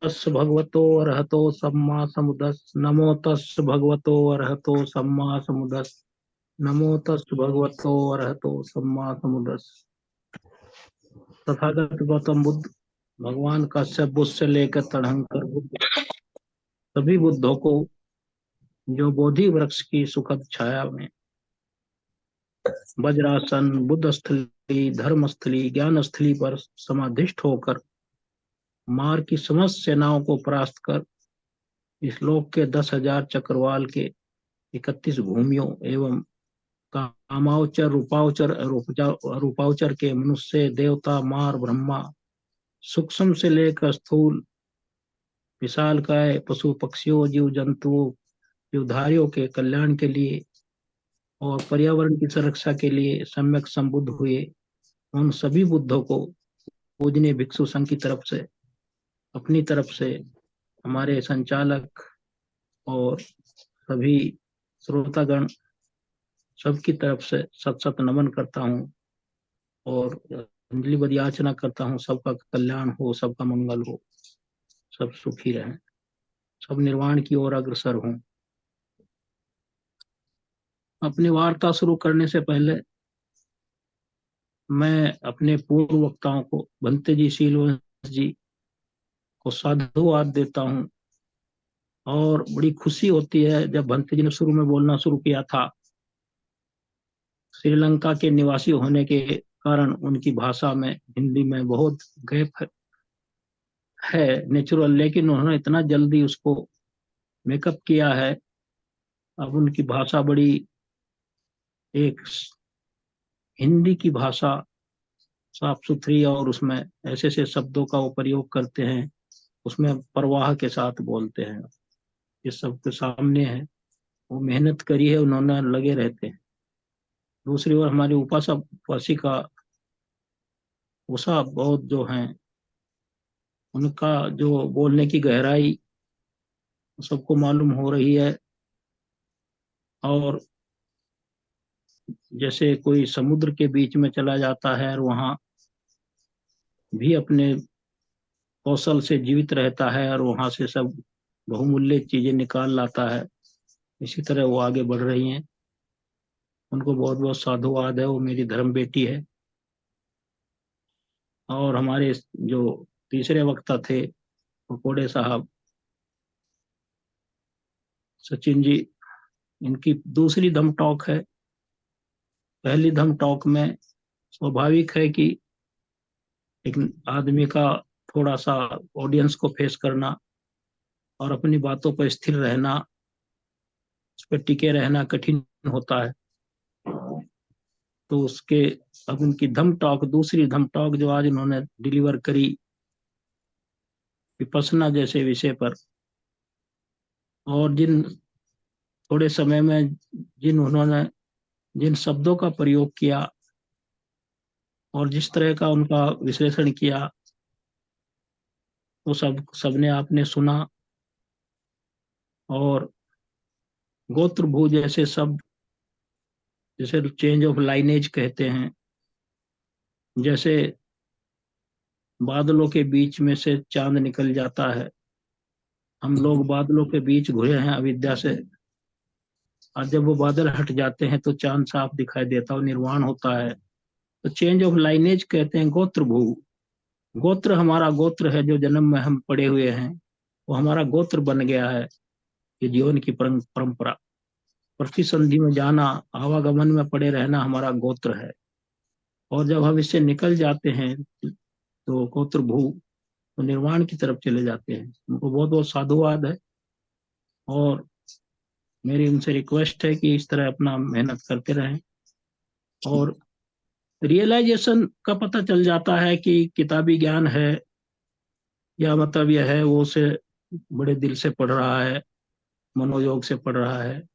तस् भगवतो अरहतो सम्मा समुद्रस् नमो तस् भगवतो अरहतो सम्मा समुद्रस् नमो तस् भगवतो अरहतो सम्मा समुद्रस्। तथागत गौतम बुद्ध भगवान कश्यप बुद्ध से लेकर तड़ंकर बुद्ध सभी बुद्धों को जो बोधि वृक्ष की सुखद छाया में वज्रासन बुद्ध स्थली धर्म स्थली ज्ञान स्थली पर समाधिष्ठ होकर मार की समस्त सेनाओं को परास्त कर इस लोक के 10,000 चक्रवाल के 31 भूमियों एवं कामावचर रूपावचर के मनुष्य देवता मार ब्रह्मा सूक्ष्म से लेकर स्थूल विशालकाय पशु पक्षियों जीव जंतुओं जीवधारियों के कल्याण के लिए और पर्यावरण की सुरक्षा के लिए सम्यक संबुद्ध हुए उन सभी बुद्धों को पूजनीय भिक्षु संघ की तरफ से अपनी तरफ से हमारे संचालक और सभी श्रोतागण सबकी तरफ से सत सत नमन करता हूँ और अंजलि याचना करता हूँ। सबका कल्याण हो, सबका मंगल हो, सब सुखी रहें, सब निर्वाण की ओर अग्रसर हों। अपनी वार्ता शुरू करने से पहले मैं अपने पूर्व वक्ताओं को भंते जी शीलवंश जी को साधुवाद देता हूँ और बड़ी खुशी होती है जब भंते जी ने शुरू में बोलना शुरू किया था। श्रीलंका के निवासी होने के कारण उनकी भाषा में हिंदी में बहुत गैप है नेचुरल, लेकिन उन्होंने इतना जल्दी उसको मेकअप किया है। अब उनकी भाषा बड़ी एक हिंदी की भाषा साफ सुथरी और उसमें ऐसे ऐसे शब्दों का वो प्रयोग करते हैं, उसमें प्रवाह के साथ बोलते हैं। ये सब के सामने है, वो मेहनत करी है उन्होंने, लगे रहते हैं। दूसरी ओर हमारी उपासिका उषा बहुत जो हैं उनका जो बोलने की गहराई सबको मालूम हो रही है। और जैसे कोई समुद्र के बीच में चला जाता है और वहां भी अपने कौशल से जीवित रहता है और वहां से सब बहुमूल्य चीजें निकाल लाता है, इसी तरह वो आगे बढ़ रही हैं। उनको बहुत बहुत साधुवाद है, वो मेरी धर्म बेटी है। और हमारे जो तीसरे वक्ता थे पकोड़े साहब सचिन जी, इनकी दूसरी धम टॉक है। पहली धम टॉक में स्वाभाविक है कि एक आदमी का थोड़ा सा ऑडियंस को फेस करना और अपनी बातों पर स्थिर रहना, उस पर टिके रहना कठिन होता है। तो उसके अब उनकी धम टॉक, दूसरी धम टॉक जो आज उन्होंने डिलीवर करी विपස්සना जैसे विषय पर, और जिन थोड़े समय में जिन उन्होंने जिन शब्दों का प्रयोग किया और जिस तरह का उनका विश्लेषण किया, वो सबने आपने सुना। और गोत्र भू जैसे शब्द, जैसे चेंज ऑफ लाइनेज कहते हैं, जैसे बादलों के बीच में से चांद निकल जाता है। हम लोग बादलों के बीच घुरे हैं अविद्या से, और जब वो बादल हट जाते हैं तो चांद साफ दिखाई देता है, निर्वाण होता है। तो चेंज ऑफ लाइनेज कहते हैं गोत्र भू। गोत्र हमारा गोत्र है, जो जन्म में हम पड़े हुए हैं वो हमारा गोत्र बन गया है। ये जीवन की परंपरा, प्रतिसंधि में जाना, आवागमन में पड़े रहना हमारा गोत्र है। और जब हम इससे निकल जाते हैं तो गोत्र भू तो निर्वाण की तरफ चले जाते हैं। उनको बहुत बहुत साधुवाद है और मेरी उनसे रिक्वेस्ट है कि इस तरह अपना मेहनत करते रहें। और रियलाइजेशन का पता चल जाता है कि किताबी ज्ञान है या मतलब यह है वो उसे बड़े दिल से पढ़ रहा है, मनोयोग से पढ़ रहा है।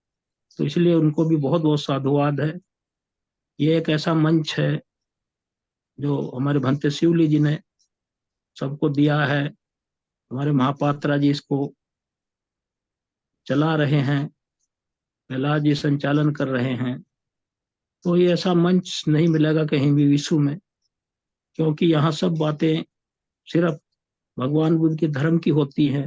तो इसलिए उनको भी बहुत बहुत साधुवाद है। ये एक ऐसा मंच है जो हमारे भंते शिवली जी ने सबको दिया है। हमारे महापात्रा जी इसको चला रहे हैं, प्रहलाद जी संचालन कर रहे हैं। तो ये ऐसा मंच नहीं मिलेगा कहीं भी विश्व में, क्योंकि यहाँ सब बातें सिर्फ भगवान बुद्ध के धर्म की होती है,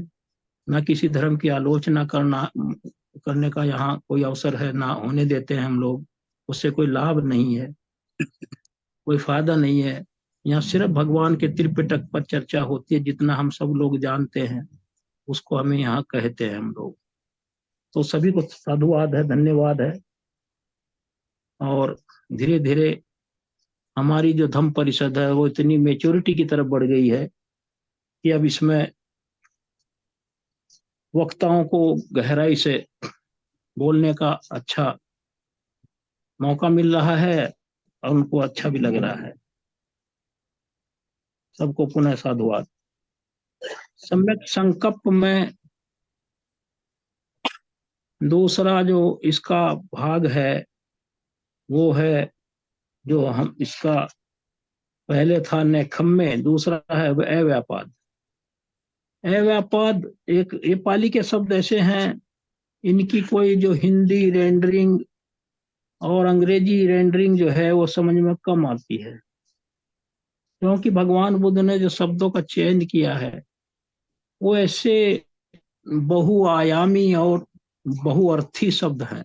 ना किसी धर्म की आलोचना करने का यहाँ कोई अवसर है, ना होने देते हैं हम लोग। उससे कोई लाभ नहीं है, कोई फायदा नहीं है। यहाँ सिर्फ भगवान के त्रिपिटक पर चर्चा होती है, जितना हम सब लोग जानते हैं उसको हमें यहाँ कहते हैं हम लोग। तो सभी को साधुवाद है, धन्यवाद है। और धीरे धीरे हमारी जो धम्म परिषद है वो इतनी मेच्योरिटी की तरफ बढ़ गई है कि अब इसमें वक्ताओं को गहराई से बोलने का अच्छा मौका मिल रहा है और उनको अच्छा भी लग रहा है। सबको पुनः साधुवाद। सम्यक संकल्प में दूसरा जो इसका भाग है वो है, जो हम इसका पहले था नेखम्मे, दूसरा है अव्यापाद। अव्यापाद एक, ये पाली के शब्द ऐसे हैं, इनकी कोई जो हिंदी रेंडरिंग और अंग्रेजी रेंडरिंग जो है वो समझ में कम आती है, क्योंकि भगवान बुद्ध ने जो शब्दों का चयन किया है वो ऐसे बहुआयामी और बहुअर्थी शब्द हैं।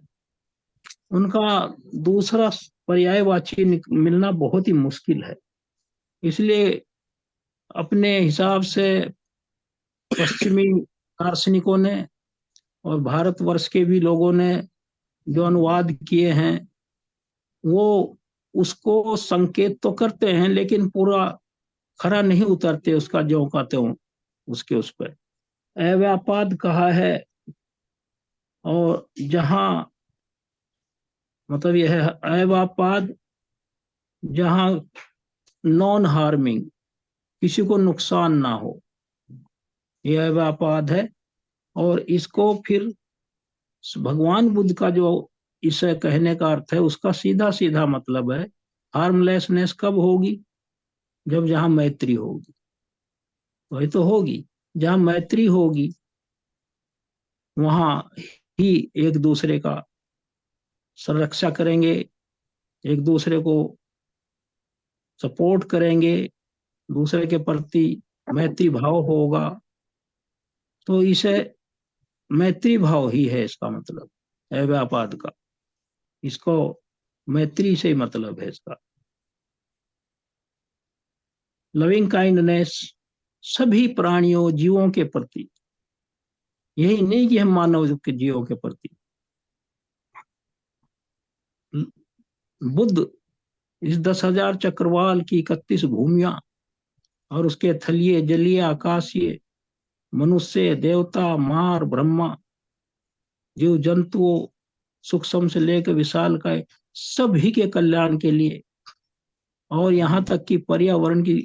उनका दूसरा पर्यायवाची मिलना बहुत ही मुश्किल है। इसलिए अपने हिसाब से पश्चिमी दार्शनिकों ने और भारतवर्ष के भी लोगों ने जो अनुवाद किए हैं वो उसको संकेत तो करते हैं, लेकिन पूरा खरा नहीं उतरते उसका ज्यों का त्यों उसके उस पर। अव्यापाद कहा है, और जहाँ मतलब यह है अव्यापाद, जहाँ नॉन हार्मिंग, किसी को नुकसान ना हो, यह अव्यापाद है। और इसको फिर भगवान बुद्ध का जो इसे कहने का अर्थ है उसका सीधा सीधा मतलब है, हार्मलेसनेस कब होगी? जब जहाँ मैत्री होगी, वही तो होगी। जहाँ मैत्री होगी वहां ही एक दूसरे का संरक्षा करेंगे, एक दूसरे को सपोर्ट करेंगे, दूसरे के प्रति मैत्री भाव होगा। तो इसे मैत्री भाव ही है इसका मतलब, अव्यापाद का। इसको मैत्री से मतलब है इसका। लविंग काइंडनेस सभी प्राणियों जीवों के प्रति, यही नहीं कि हम मानव के जीवों के प्रति। बुद्ध इस 10,000 चक्रवाल की 31 भूमियां और उसके थलीय जलीय आकाशीय मनुष्य देवता मार ब्रह्मा जीव जंतुओं सूक्ष्म से लेकर विशाल का सभी के कल्याण के लिए, और यहाँ तक कि पर्यावरण की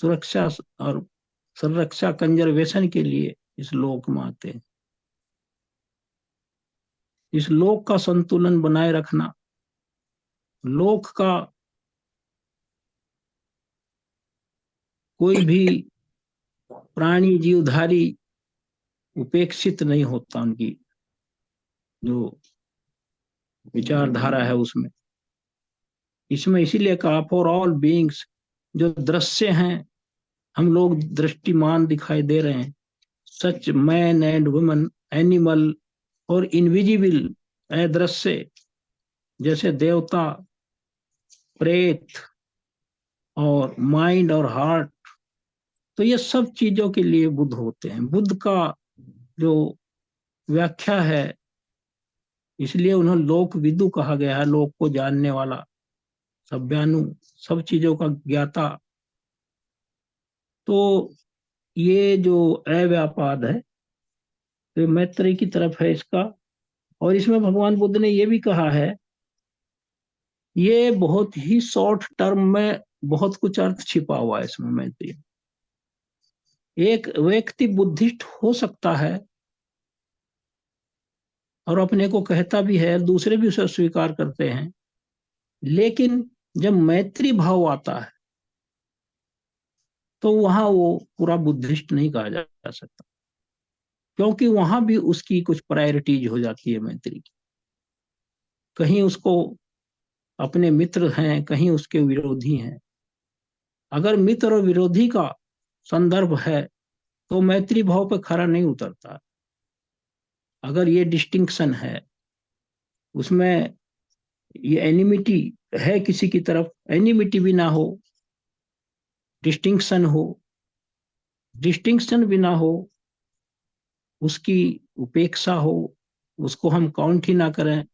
सुरक्षा और संरक्षा कंजर्वेशन के लिए इस लोक में आते हैं। इस लोक का संतुलन बनाए रखना, लोक का कोई भी प्राणी जीवधारी उपेक्षित नहीं होता, उनकी जो विचारधारा है उसमें। इसमें इसीलिए कहा फॉर ऑल बीइंग्स, जो दृश्य हैं, हम लोग दृष्टिमान दिखाई दे रहे हैं, सच मैन एंड वुमन, एनिमल और इनविजिबल अदृश्य, जैसे देवता, प्रेत और माइंड और हार्ट। तो ये सब चीजों के लिए बुद्ध होते हैं। बुद्ध का जो व्याख्या है, इसलिए उन्हें लोक विदु कहा गया है, लोक को जानने वाला, सभ्यानु, सब चीजों का ज्ञाता। तो ये जो अव्यापाद है तो मैत्री की तरफ है इसका। और इसमें भगवान बुद्ध ने ये भी कहा है, ये बहुत ही शॉर्ट टर्म में बहुत कुछ अर्थ छिपा हुआ है इसमें मैत्री। एक व्यक्ति बुद्धिस्ट हो सकता है और अपने को कहता भी है, दूसरे भी उसे स्वीकार करते हैं, लेकिन जब मैत्री भाव आता है तो वहां वो पूरा बुद्धिस्ट नहीं कहा जा सकता, क्योंकि वहां भी उसकी कुछ प्रायोरिटीज हो जाती है मैत्री की। कहीं उसको अपने मित्र हैं, कहीं उसके विरोधी हैं। अगर मित्र और विरोधी का संदर्भ है तो मैत्री भाव पे खरा नहीं उतरता। अगर ये डिस्टिंक्शन है, उसमें ये एनिमिटी है किसी की तरफ, एनिमिटी भी ना हो, डिस्टिंक्शन हो, डिस्टिंक्शन भी ना हो, उसकी उपेक्षा हो, उसको हम काउंट ही ना करें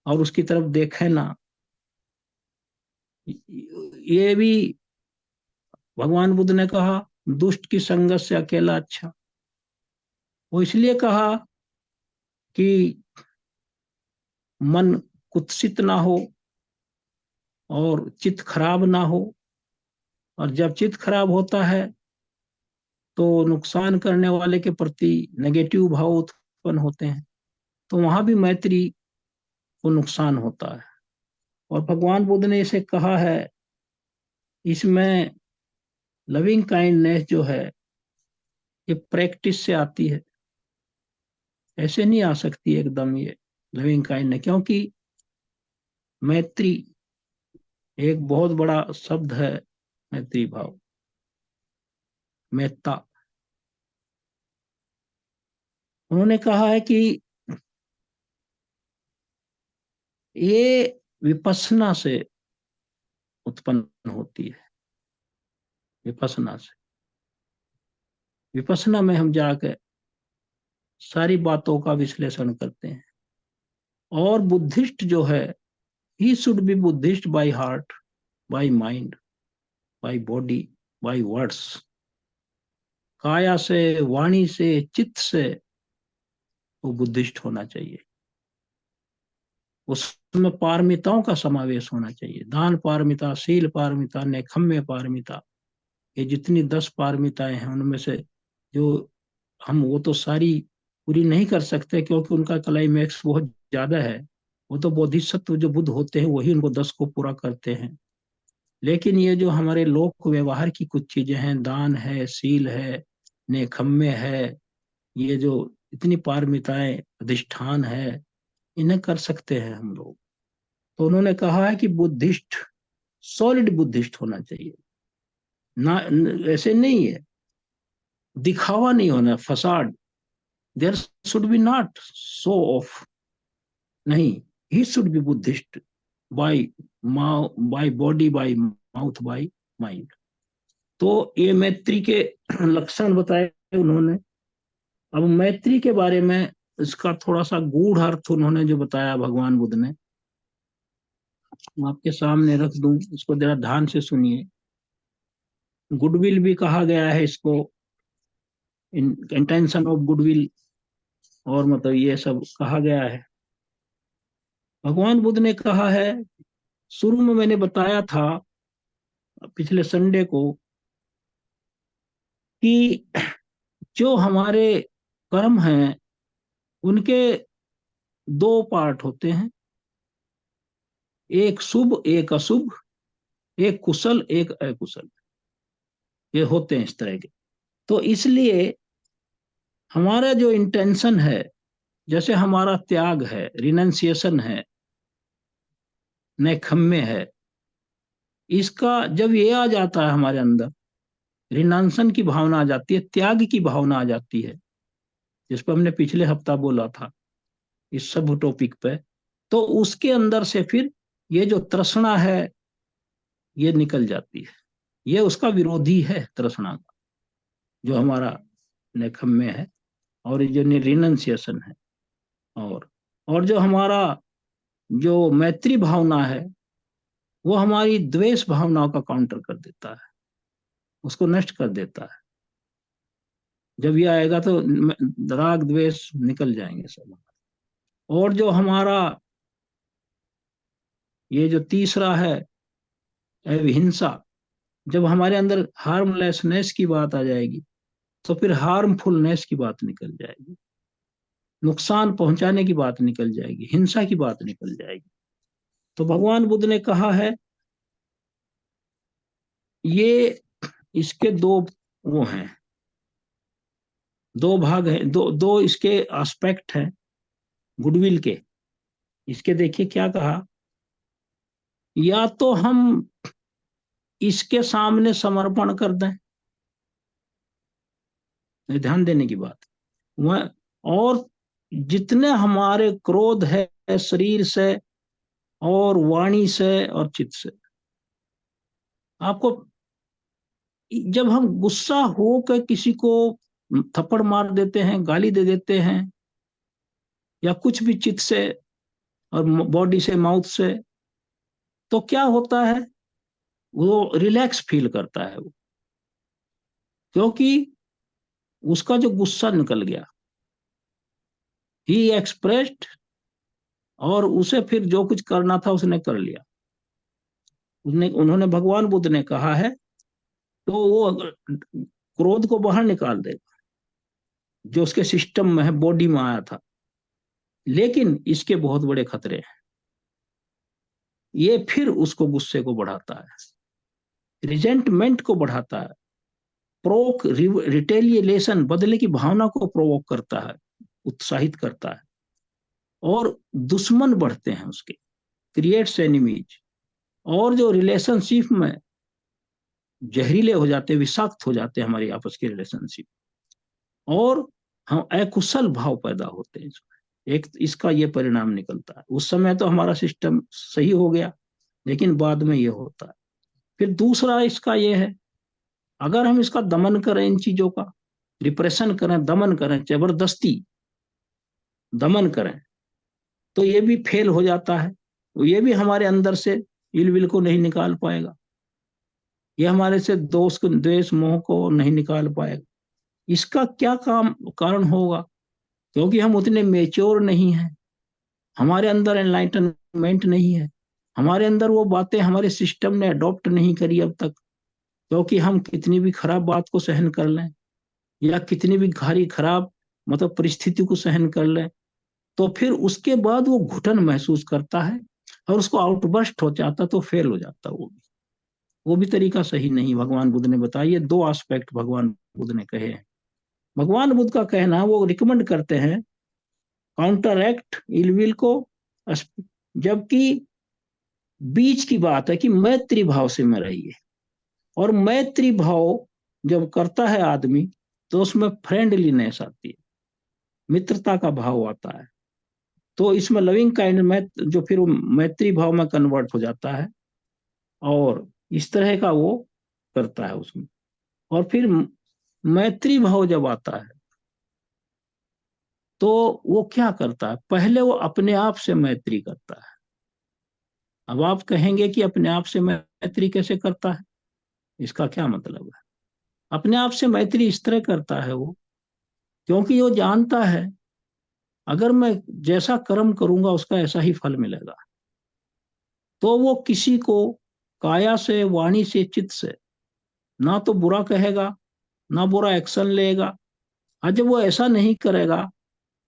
और उसकी तरफ देखें ना, ये भी भगवान बुद्ध ने कहा दुष्ट की संगत से अकेला अच्छा। वो इसलिए कहा कि मन कुत्सित ना हो और चित्त खराब ना हो। और जब चित्त खराब होता है तो नुकसान करने वाले के प्रति नेगेटिव भाव उत्पन्न होते हैं, तो वहां भी मैत्री को नुकसान होता है। और भगवान बुद्ध ने इसे कहा है, इसमें लविंग काइंडनेस जो है ये प्रैक्टिस से आती है, ऐसे नहीं आ सकती एकदम ये लविंग काइंडनेस, क्योंकि मैत्री एक बहुत बड़ा शब्द है। मैत्री भाव, मेत्ता, उन्होंने कहा है कि ये विपස්සना से उत्पन्न होती है। विपස්සना से, विपස්සना में हम जाकर सारी बातों का विश्लेषण करते हैं। और बुद्धिस्ट जो है, ही should be Buddhist by heart, by mind, bye body, by words. काया से, वाणी से, चित्त से वो बुद्धिस्ट होना चाहिए। उसमें पारमिताओं का समावेश होना चाहिए, दान पारमिता, शील पारमिता, नेखम्य पारमिता, ये जितनी 10 पारमिताएं हैं उनमें से जो हम वो तो सारी पूरी नहीं कर सकते क्योंकि उनका क्लाइमैक्स बहुत ज्यादा है। वो तो बोधिसत्व जो बुद्ध होते हैं वही उनको 10 को पूरा करते हैं। लेकिन ये जो हमारे लोक व्यवहार की कुछ चीजें हैं, दान है, शील है, नेखम्य है, ये जो इतनी पारमिताएं, अधिष्ठान है, इन्हें कर सकते हैं हम लोग। तो उन्होंने कहा है कि बुद्धिस्ट, सॉलिड बुद्धिस्ट होना चाहिए ना, ऐसे नहीं है, दिखावा नहीं होना, facade. There should be not show off, नहीं, he should be Buddhist by by body, by mouth, by mind. तो ये मैत्री के लक्षण बताए उन्होंने। अब मैत्री के बारे में इसका थोड़ा सा गूढ़ अर्थ उन्होंने जो बताया भगवान बुद्ध ने, मैं आपके सामने रख दूं, इसको जरा ध्यान से सुनिए। गुडविल भी कहा गया है इसको, इंटेंशन ऑफ गुडविल, और मतलब ये सब कहा गया है। भगवान बुद्ध ने कहा है, शुरू में मैंने बताया था पिछले संडे को कि जो हमारे कर्म हैं उनके 2 पार्ट होते हैं, एक शुभ एक अशुभ, एक कुशल एक अकुशल, ये होते हैं इस तरह के। तो इसलिए हमारा जो इंटेंशन है, जैसे हमारा त्याग है, रिनंसिएशन है, नैखम्य है, इसका जब ये आ जाता है हमारे अंदर, रिनांसन की भावना आ जाती है, त्याग की भावना आ जाती है, जिस पर हमने पिछले हफ्ता बोला था इस सब टॉपिक पे, तो उसके अंदर से फिर ये जो तृष्णा है ये निकल जाती है। ये उसका विरोधी है तृष्णा का, जो हमारा नैखम्य है, और ये जो रिनंसिएशन है। और जो हमारा जो मैत्री भावना है वो हमारी द्वेष भावनाओं का काउंटर कर देता है, उसको नष्ट कर देता है। जब ये आएगा तो राग द्वेष निकल जाएंगे सब। और जो हमारा ये जो तीसरा है, अहिंसा, जब हमारे अंदर हार्मलेसनेस की बात आ जाएगी तो फिर हार्मफुलनेस की बात निकल जाएगी, नुकसान पहुंचाने की बात निकल जाएगी, हिंसा की बात निकल जाएगी। तो भगवान बुद्ध ने कहा है, ये इसके 2 वो हैं, 2 भाग हैं, दो दो इसके एस्पेक्ट हैं गुडविल के। इसके देखिए क्या कहा, या तो हम इसके सामने समर्पण कर दें, ये ध्यान देने की बात वह। और जितने हमारे क्रोध है शरीर से और वाणी से और चित्त से, आपको जब हम गुस्सा होकर किसी को थप्पड़ मार देते हैं, गाली दे देते हैं, या कुछ भी चित्त से और बॉडी से, माउथ से, तो क्या होता है, वो रिलैक्स फील करता है वो, क्योंकि उसका जो गुस्सा निकल गया, ही एक्सप्रेस्ड, और उसे फिर जो कुछ करना था उसने कर लिया। उन्होंने, भगवान बुद्ध ने कहा है, तो वो क्रोध को बाहर निकाल देगा जो उसके सिस्टम में है, बॉडी में आया था। लेकिन इसके बहुत बड़े खतरे हैं, ये फिर उसको गुस्से को बढ़ाता है, रिजेंटमेंट को बढ़ाता है, प्रोक रिटेलिएशन, बदले की भावना को प्रोवोक करता है, उत्साहित करता है, और दुश्मन बढ़ते हैं उसके, क्रिएट्स एनिमीज, और जो रिलेशनशिप में जहरीले हो जाते, विषाक्त हो जाते हैं हमारी आपस की रिलेशनशिप, और हम अकुशल भाव पैदा होते हैं इसमें। एक इसका ये परिणाम निकलता है। उस समय तो हमारा सिस्टम सही हो गया, लेकिन बाद में ये होता है। फिर दूसरा इसका ये है, अगर हम इसका दमन करें, इन चीजों का रिप्रेशन करें, दमन करें, जबरदस्ती दमन करें, तो ये भी फेल हो जाता है। तो ये भी हमारे अंदर से इल विल को नहीं निकाल पाएगा, ये हमारे से दोष को, द्वेष मोह को नहीं निकाल पाएगा। इसका क्या कारण होगा, क्योंकि हम उतने मेच्योर नहीं हैं, हमारे अंदर एनलाइटनमेंट नहीं है, हमारे अंदर वो बातें हमारे सिस्टम ने अडॉप्ट नहीं करी अब तक। क्योंकि हम कितनी भी खराब बात को सहन कर लें, या कितनी भी भारी खराब मतलब परिस्थिति को सहन कर लें, तो फिर उसके बाद वो घुटन महसूस करता है, और उसको आउटबर्स्ट हो जाता, तो फेल हो जाता। वो भी तरीका सही नहीं भगवान बुद्ध ने बताया। ये दो एस्पेक्ट भगवान बुद्ध ने कहे हैं। भगवान बुद्ध का कहना, वो रिकमेंड करते हैं काउंटर एक्ट इलविल को, जबकि बीच की बात है कि मैत्री भाव से में रहिए। और मैत्री भाव जब करता है आदमी, तो उसमें फ्रेंडलीनेस आती है, मित्रता का भाव आता है, तो इसमें लविंग काइंड में जो फिर मैत्री भाव में कन्वर्ट हो जाता है, और इस तरह का वो करता है उसमें। और फिर मैत्री भाव जब आता है, तो वो क्या करता है, पहले वो अपने आप से मैत्री करता है। अब आप कहेंगे कि अपने आप से मैत्री कैसे करता है, इसका क्या मतलब है? अपने आप से मैत्री इस तरह करता है वो, क्योंकि वो जानता है अगर मैं जैसा कर्म करूंगा उसका ऐसा ही फल मिलेगा, तो वो किसी को काया से, वाणी से, चित्त से ना तो बुरा कहेगा, ना बुरा एक्शन लेगा। और जब वो ऐसा नहीं करेगा,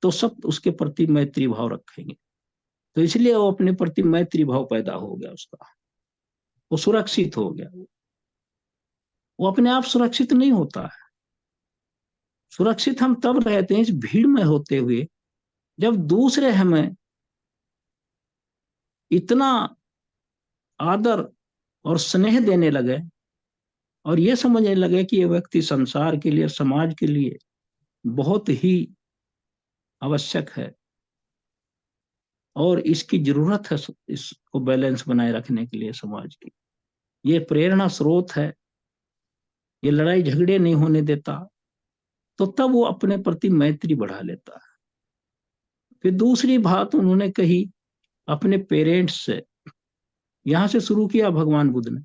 तो सब उसके प्रति मैत्री भाव रखेंगे। तो इसलिए वो अपने प्रति मैत्री भाव पैदा हो गया उसका, वो सुरक्षित हो गया। वो अपने आप सुरक्षित नहीं होता है। सुरक्षित हम तब रहते हैं इस भीड़ में होते हुए, जब दूसरे हमें इतना आदर और स्नेह देने लगे, और ये समझने लगे कि ये व्यक्ति संसार के लिए, समाज के लिए बहुत ही आवश्यक है, और इसकी जरूरत है इसको बैलेंस बनाए रखने के लिए समाज की। ये प्रेरणा स्रोत है, ये लड़ाई झगड़े नहीं होने देता, तो तब वो अपने प्रति मैत्री बढ़ा लेता है। फिर दूसरी बात उन्होंने कही अपने पेरेंट्स से, यहां से शुरू किया भगवान बुद्ध ने,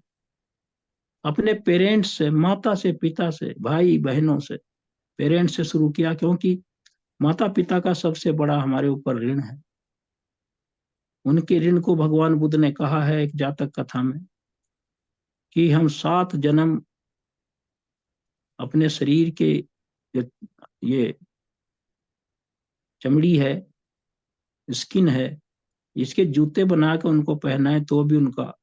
अपने पेरेंट्स से, माता से, पिता से, भाई बहनों से। पेरेंट्स से शुरू किया, क्योंकि माता पिता का सबसे बड़ा हमारे ऊपर ऋण है। उनके ऋण को भगवान बुद्ध ने कहा है एक जातक कथा में, कि हम 7 जन्म अपने शरीर के ये चमड़ी है, स्किन है, इसके जूते बना कर उनको पहनाए, तो भी उनका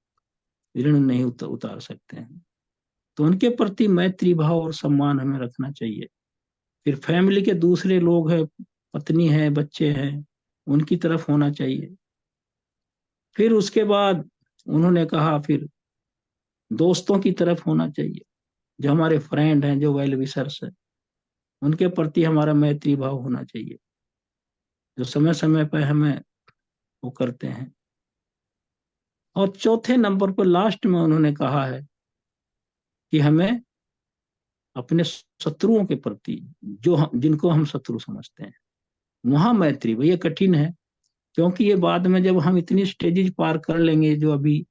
ऋण नहीं उतार सकते हैं। तो उनके प्रति मैत्री भाव और सम्मान हमें रखना चाहिए। फिर फैमिली के दूसरे लोग हैं, पत्नी है, बच्चे हैं, उनकी तरफ होना चाहिए। फिर उसके बाद उन्होंने कहा फिर दोस्तों की तरफ होना चाहिए, जो हमारे फ्रेंड हैं, जो वेल विशर्स है, उनके प्रति हमारा मैत्री भाव होना चाहिए, जो समय समय पर हमें वो करते हैं। और चौथे नंबर पर लास्ट में उन्होंने कहा है कि हमें अपने शत्रुओं के प्रति, जिनको हम शत्रु समझते हैं, वहां मैत्री, ये कठिन है, क्योंकि ये बाद में जब हम इतनी स्टेजेस पार कर लेंगे जो अभी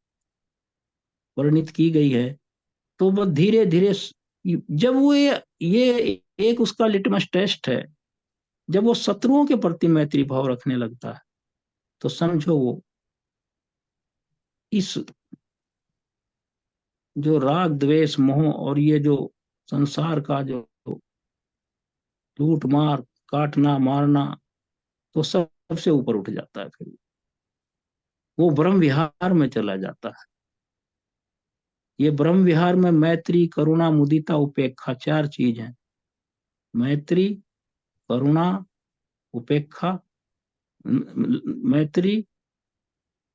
वर्णित की गई है, तो वो धीरे धीरे, जब वो ये एक उसका लिटमस टेस्ट है, जब वो शत्रुओं के प्रति मैत्री भाव रखने लगता है, तो समझो वो इस जो राग द्वेष मोह और ये जो संसार का जो लूट मार काटना मारना, तो सबसे ऊपर उठ जाता है, फिर वो ब्रह्म विहार में चला जाता है। ये ब्रह्म विहार में मैत्री करुणा मुदिता उपेक्षा 4 चीज है। मैत्री, करुणा, उपेक्षा, मैत्री,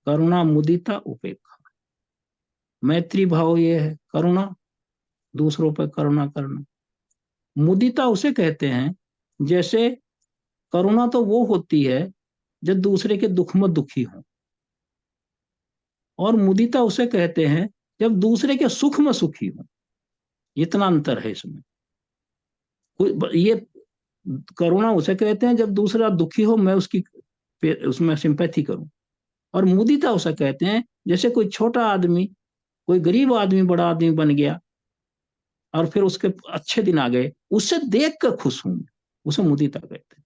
करुणा, मुदिता, उपेक्षा। मैत्री भाव ये है करुणा, दूसरों पर करुणा करना। मुदिता उसे कहते हैं, जैसे करुणा तो वो होती है जब दूसरे के दुख में दुखी हो, और मुदिता उसे कहते हैं जब दूसरे के सुख में सुखी हो। इतना अंतर है इसमें। ये करुणा उसे कहते हैं जब दूसरा दुखी हो, मैं उसकी उसमें सिंपैथी करूं। और मुदिता उसे कहते हैं जैसे कोई छोटा आदमी, कोई गरीब आदमी बड़ा आदमी बन गया और फिर उसके अच्छे दिन आ गए, उससे देख कर खुश हूं, उसे मुदिता कहते हैं।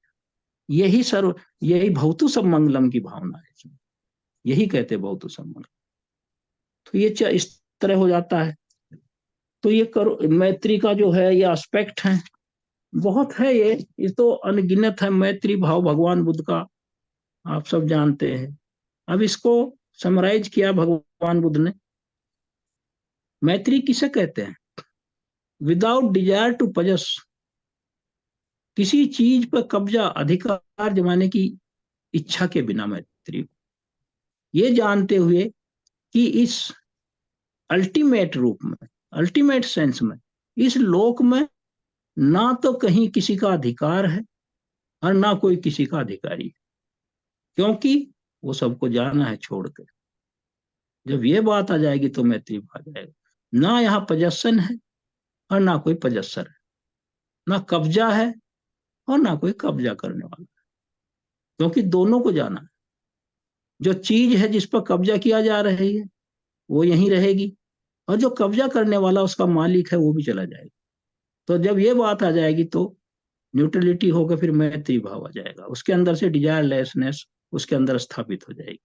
यही भवतु सब मंगलम की भावना है, यही कहते भवतु सब मंगलम। तो ये इस तरह हो जाता है। तो ये मैत्री का जो है ये एस्पेक्ट है, बहुत है ये तो अनगिनत है। मैत्री भाव भगवान बुद्ध का आप सब जानते हैं। अब इसको समराइज किया भगवान बुद्ध ने। मैत्री किसे कहते हैं? विदाउट डिजायर टू पजस, किसी चीज पर कब्जा अधिकार जमाने की इच्छा के बिना मैत्री, ये जानते हुए कि इस अल्टीमेट रूप में, अल्टीमेट सेंस में, इस लोक में ना तो कहीं किसी का अधिकार है और ना कोई किसी का अधिकारी, क्योंकि वो सबको जाना है छोड़कर। जब ये बात आ जाएगी तो मैत्री आ जाएगा। ना यहाँ पजशन है और ना कोई पजस्सर है, ना कब्जा है और ना कोई कब्जा करने वाला, क्योंकि दोनों को जाना है। जो चीज है जिस पर कब्जा किया जा रही है वो यहीं रहेगी, और जो कब्जा करने वाला उसका मालिक है वो भी चला जाएगा। तो जब ये बात आ जाएगी तो न्यूट्रलिटी होकर फिर मैत्री भाव आ जाएगा, उसके अंदर से डिजायरलेसनेस उसके अंदर स्थापित हो जाएगी।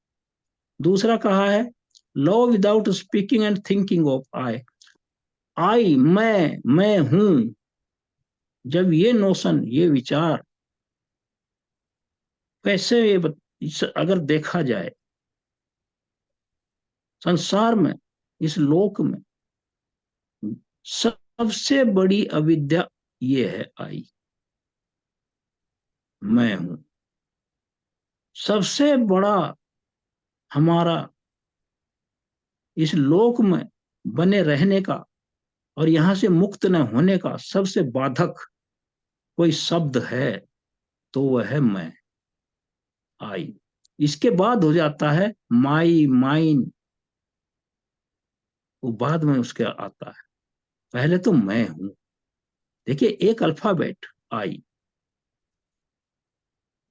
दूसरा कहा है love without speaking and thinking of I. I, मैं हूं, जब ये नोशन, ये विचार, कैसे ये अगर देखा जाए संसार में, इस लोक में सबसे बड़ी अविद्या ये है आई, मैं हूं। सबसे बड़ा हमारा इस लोक में बने रहने का और यहां से मुक्त न होने का सबसे बाधक कोई शब्द है तो वह है मैं, आई। इसके बाद हो जाता है माई, माइन, वो बाद में उसके आता है। पहले तो मैं हूं। देखिए एक अल्फाबेट आई,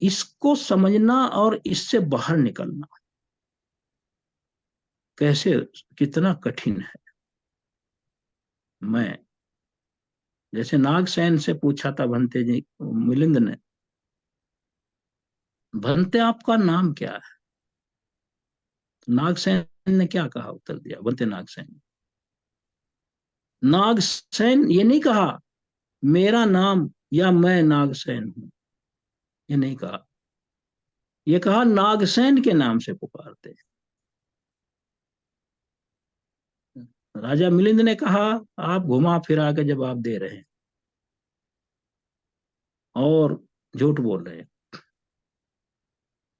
इसको समझना और इससे बाहर निकलना कैसे, कितना कठिन है। मैं, जैसे नागसेन से पूछा था भंते जी मिलिंद ने, भंते आपका नाम क्या है? नागसेन ने क्या कहा, उत्तर दिया भंते नागसेन। नागसेन ये नहीं कहा मेरा नाम या मैं नागसेन हूं, ये नहीं कहा, ये कहा नागसेन के नाम से पुकारते। राजा मिलिंद ने कहा आप घुमा फिरा के जवाब दे रहे हैं और झूठ बोल रहे हैं।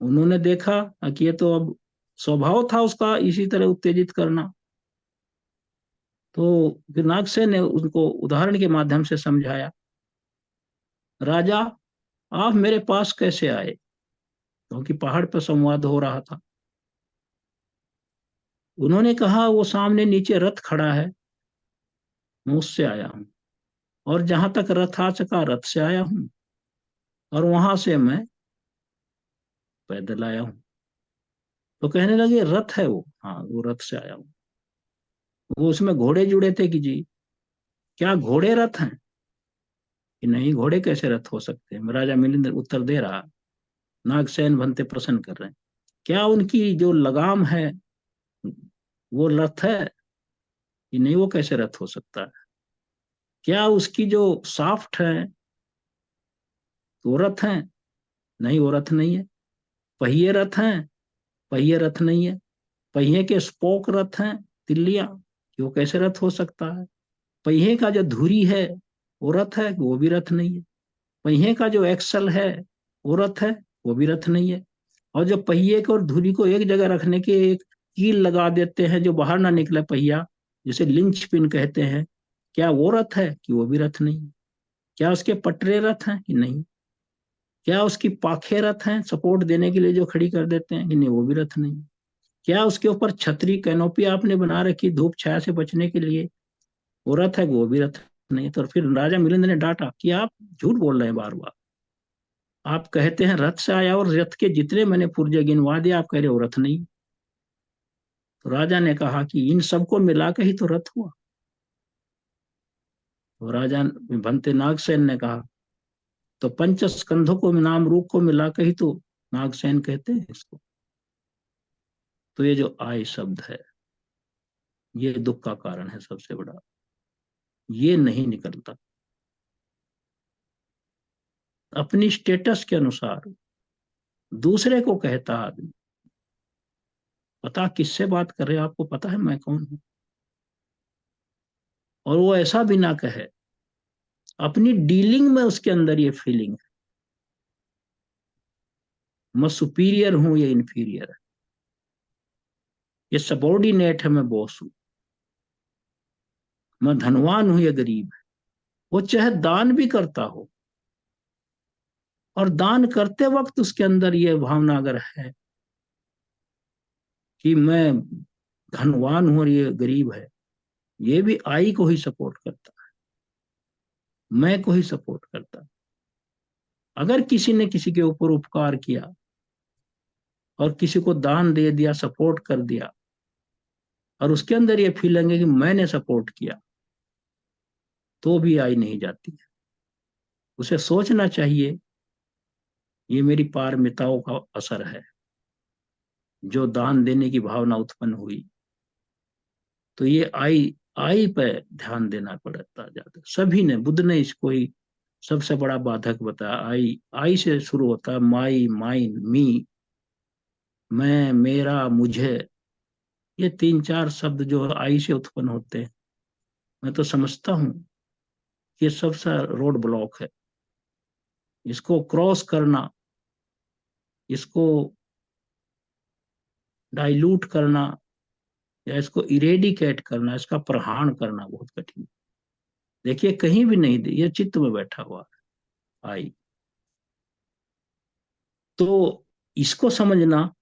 उन्होंने देखा कि ये तो अब स्वभाव था उसका इसी तरह उत्तेजित करना, तो फिर नागसेन ने उनको उदाहरण के माध्यम से समझाया राजा, आप मेरे पास कैसे आए? क्योंकि पहाड़ पर संवाद हो रहा था। उन्होंने कहा, वो सामने नीचे रथ खड़ा है, मैं उससे आया हूँ। और जहां तक रथ आ सका रथ से आया हूँ, और वहां से मैं पैदल आया हूँ। तो कहने लगे, रथ है वो? हाँ, वो रथ से आया हूँ। वो उसमें घोड़े जुड़े थे कि जी, क्या घोड़े रथ हैं? कि नहीं, घोड़े कैसे रथ हो सकते हैं? राजा मिलिंद उत्तर दे रहा। नागसेन भंते प्रश्न कर रहे हैं, क्या उनकी जो लगाम है वो रथ है? कि नहीं, वो कैसे रथ हो सकता है? क्या उसकी जो साफ्ट है वो रथ है? नहीं, वो रथ नहीं है। पहिए रथ हैं? पहिए रथ नहीं है। पहिए के स्पोक रथ हैं, तिल्लियां, कि वो कैसे रथ हो सकता है? पहिए का जो धुरी है वो रथ है? वो भी रथ नहीं है। पहिए का जो एक्सल है वो रथ है? वो भी रथ नहीं है। और जो पहिए को और धुरी को एक जगह रखने के एक कील लगा देते हैं जो बाहर ना निकले पहिया, जिसे लिंच पिन कहते हैं, क्या वो रथ है? कि वो भी रथ नहीं है। क्या उसके पटरे रथ हैं? कि नहीं। क्या उसकी पाखे रथ हैं, सपोर्ट देने के लिए जो खड़ी कर देते हैं? कि नहीं, वो भी रथ नहीं है। क्या उसके ऊपर छतरी कैनोपी आपने बना रखी धूप छाया से बचने के लिए, वो रथ है? वो भी रथ नहीं। तो फिर राजा मिलिंद ने डांटा कि आप झूठ बोल रहे हैं बार बार। आप कहते हैं रथ से आया, और रथ के जितने मैंने पुर्जे गिनवा दिए आप कह रहे हो रथ नहीं। तो राजा ने कहा कि इन सबको मिला के ही तो रथ हुआ। तो राजा भंते नागसेन ने कहा, तो पंच स्कंधों को नाम रूप को मिला के ही तो नागसेन कहते हैं इसको। तो ये जो आय शब्द है, ये दुख का कारण है सबसे बड़ा। ये नहीं निकलता। अपनी स्टेटस के अनुसार दूसरे को कहता आदमी, पता किससे बात कर रहे हो, आपको पता है मैं कौन हूं? और वो ऐसा भी ना कहे, अपनी डीलिंग में उसके अंदर ये फीलिंग है, मैं सुपीरियर हूं या इंफीरियर है, ये सबॉर्डिनेट है, मैं बॉस हूं, मैं धनवान हूं या गरीब है। वो चाहे दान भी करता हो, और दान करते वक्त उसके अंदर ये भावना अगर है कि मैं धनवान हूं और ये गरीब है, ये भी आई को ही सपोर्ट करता है, मैं को ही सपोर्ट करता है। अगर किसी ने किसी के ऊपर उपकार किया और किसी को दान दे दिया, सपोर्ट कर दिया, और उसके अंदर ये फीलिंग है कि मैंने सपोर्ट किया, तो भी आई नहीं जाती है। उसे सोचना चाहिए, ये मेरी पारमिताओं का असर है, जो दान देने की भावना उत्पन्न हुई। तो ये आई पे ध्यान देना पड़ता ज्यादा। सभी ने, बुद्ध ने इसको ही सबसे बड़ा बाधक बताया। आई से शुरू होता है, माई, माइन, मी, मैं, मेरा, मुझे। ये तीन चार शब्द जो आई से उत्पन्न होते हैं, मैं तो समझता हूँ कि ये सबसे रोड ब्लॉक है। इसको क्रॉस करना, इसको डाइल्यूट करना, या इसको इरेडिकेट करना, इसका प्रहार करना बहुत कठिन। देखिए, कहीं भी नहीं दे, ये चित्त में बैठा हुआ आई। तो इसको समझना,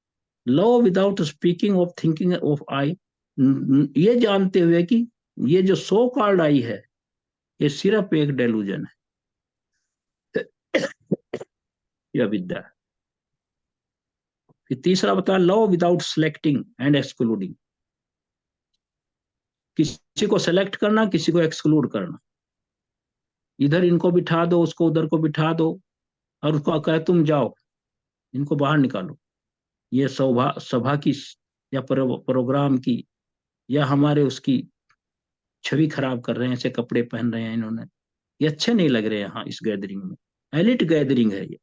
law without speaking of thinking of I, ये जानते हुए कि ये जो सो कॉल्ड आई है, ये सिर्फ एक डेलूजन है, यह विद्या है। फिर तीसरा बताया, law without selecting and excluding, किसी को सेलेक्ट करना, किसी को एक्सक्लूड करना। इधर इनको बिठा दो, उसको उधर को बिठा दो, और उसको कहे तुम जाओ, इनको बाहर निकालो। ये सभा सभा की या प्रोग्राम की या हमारे उसकी छवि खराब कर रहे हैं, ऐसे कपड़े पहन रहे हैं इन्होंने, ये अच्छे नहीं लग रहे यहाँ इस गैदरिंग में। एलिट गैदरिंग है ये।